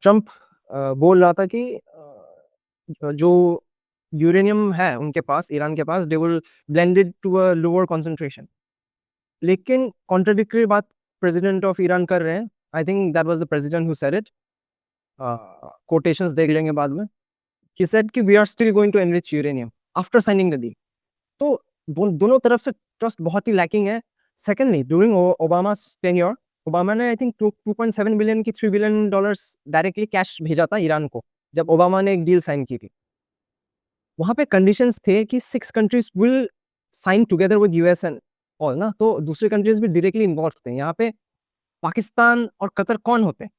Trump बोल रहा था कि जो यूरेनियम है उनके पास, ईरान के पास, they will blend it to a lower concentration. लेकिन कॉन्ट्राडिक्टरी बात प्रेसिडेंट ऑफ ईरान कर रहे हैं। I think that was the president who said it, quotations देख लेंगे बाद में। ही सेड कि we are still going to enrich uranium after signing the deal. तो दोनों तरफ से ट्रस्ट बहुत ही लैकिंग है। Secondly, during Obama tenure, Obama ने आई थिंक 2.7 बिलियन की $3 बिलियन डायरेक्टली कैश भेजा था ईरान को, जब ओबामा ने एक डील साइन की थी। वहां पे कंडीशंस थे कि 6 countries will sign together with US and all ना, तो दूसरे कंट्रीज भी डायरेक्टली इन्वॉल्व थे। यहाँ पे पाकिस्तान और कतर कौन होते हैं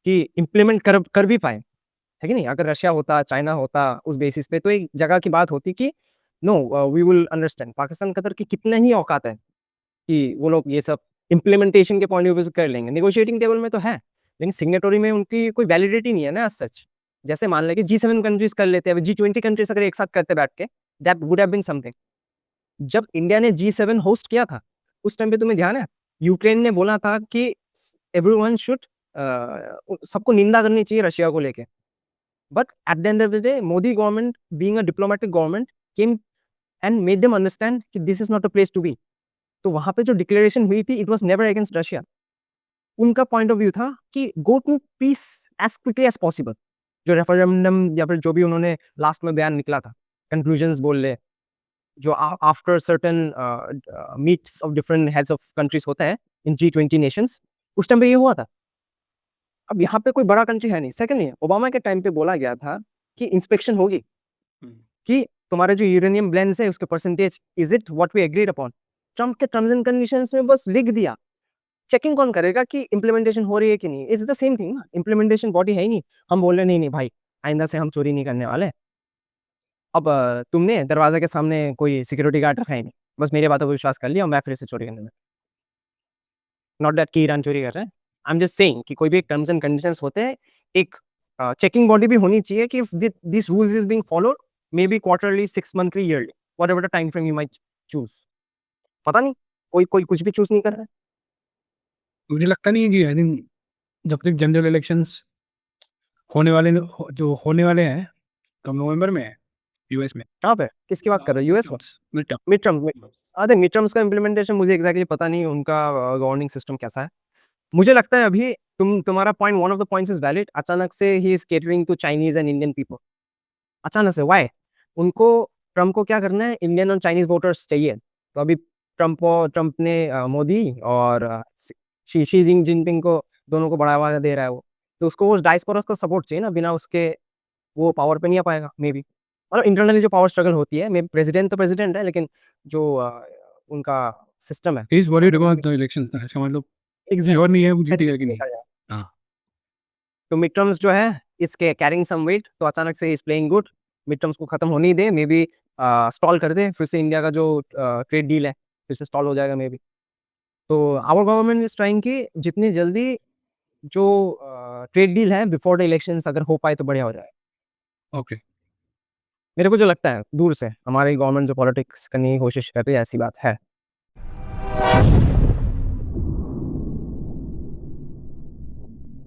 कि इम्प्लीमेंट कर भी पाए, है कि नहीं? अगर रशिया होता, चाइना होता, उस बेसिस पे तो एक जगह की बात होती कि no, we will understand. Pakistan Qatar की कितना ही औकात है कि वो लोग ये सब इम्प्लीमेंटेशन के पॉइंट ऑफ व्यू से कर लेंगे। नेगोशिएटिंग टेबल में तो है, लेकिन सिग्नेटरी में उनकी कोई वैलिडिटी नहीं है ना एज़ सच। जैसे मान लें कि G7 कंट्रीज कर लेते हैं, G20 कंट्रीज अगर एक साथ करते बैठ के, that would have been something. जब इंडिया ने G7 होस्ट किया था, उस टाइम पे तुम्हें ध्यान है, यूक्रेन ने बोला था कि एवरीवन शुड, सबको निंदा करनी चाहिए रशिया को लेके। But at the end of the day, Modi government being a diplomatic government came and made them understand कि this is not a place to be. तो वहां पे जो डिक्लेरेशन हुई थी, it was never against Russia. उनका पॉइंट ऑफ व्यू था कि go to peace as quickly as possible. जो रेफरेंडम या फिर जो भी उन्होंने लास्ट में बयान निकला था, कंक्लूजन्स बोल ले, जो after certain meets of different heads of countries होता है इन G20 नेशंस, उस टाइम पे ये हुआ था। अब यहाँ पे कोई बड़ा कंट्री है नहीं। सेकंडली, ओबामा के टाइम पे बोला गया था कि इंस्पेक्शन होगी, कि तुम्हारे जो यूरेनियम ब्लेंड्स है उसके percentage, is it what we agreed upon. Trump के टर्म्स एंड कंडीशंस में बस लिख दिया। चेकिंग कौन करेगा कि इंप्लीमेंटेशन हो रही है कि नहीं? इट्स द सेम थिंग ना, इंप्लीमेंटेशन बॉडी है ही नहीं। हम बोल रहे नहीं नहीं भाई, आइंदा से हम चोरी नहीं करने वाले। अब तुमने दरवाजे के सामने कोई सिक्योरिटी गार्ड रखा ही नहीं, बस मेरी बातों को विश्वास कर लिया और मैं फिर से चोरी करने में। नॉट दैट कि ईरान चोरी कर रहा है। आई एम जस्ट सेइंग कि कोई भी टर्म्स एंड कंडीशंस होते हैं, एक चेकिंग बॉडी भी होनी चाहिए कि if this rules is being followed, may be quarterly, 6 monthly, yearly, whatever the time frame you might choose. पता नहीं, कोई कोई कुछ भी चूज नहीं कर रहा है। मुझे लगता नहीं है कि आई थिंक जब तक जनरल इलेक्शंस होने वाले जो होने वाले हैं, कब नवंबर में है यूएस में। कहाँ पे, किसकी बात कर रहे हो? यूएस में मिड टर्म। मिड टर्म में? अरे मिड टर्म्स का इम्प्लीमेंटेशन मुझे एग्जैक्टली पता नहीं, उनका गवर्निंग सिस्टम कैसा है। मुझे लगता है अभी तुम्हारा point, one of the points is valid. अचानक से ही is catering to Chinese and Indian people. अचानक से व्हाई? उनको, ट्रम्प को क्या करना है, इंडियन और चाइनीज वोटर्स चाहिए। तो अभी ट्रम्प ने मोदी और शी जिनपिंग को, दोनों को बढ़ावा दे रहा है वो। तो उसको वो डायस्पोरा का सपोर्ट चाहिए ना, बिना उसके वो पावर पे नहीं आ पाएगा मे बी। और इंटरनली जो पावर स्ट्रगल होती है, मे प्रेसिडेंट तो प्रेसिडेंट है, लेकिन जो उनका सिस्टम है, he is worried about the elections. इसका मतलब श्योर नहीं है वो जीतेगा कि नहीं। हाँ, तो मिड टर्म्स जो है, इसके कैरिंग सम वेट, तो अचानक से is playing good. Mid terms को खत्म होने ही दे, मे बी स्टॉल कर दे, फिर से इंडिया का जो ट्रेड डील है फिर से स्टॉल हो जाएगा मे बी। तो आवर गवर्नमेंट इज ट्राइंग कि जितनी जल्दी जो ट्रेड डील है बिफोर द इलेक्शंस अगर हो पाए तो बढ़िया हो जाए। ओके। मेरे को जो लगता है दूर से, हमारी गवर्नमेंट जो पॉलिटिक्स करने की कोशिश कर रही है, ऐसी बात है।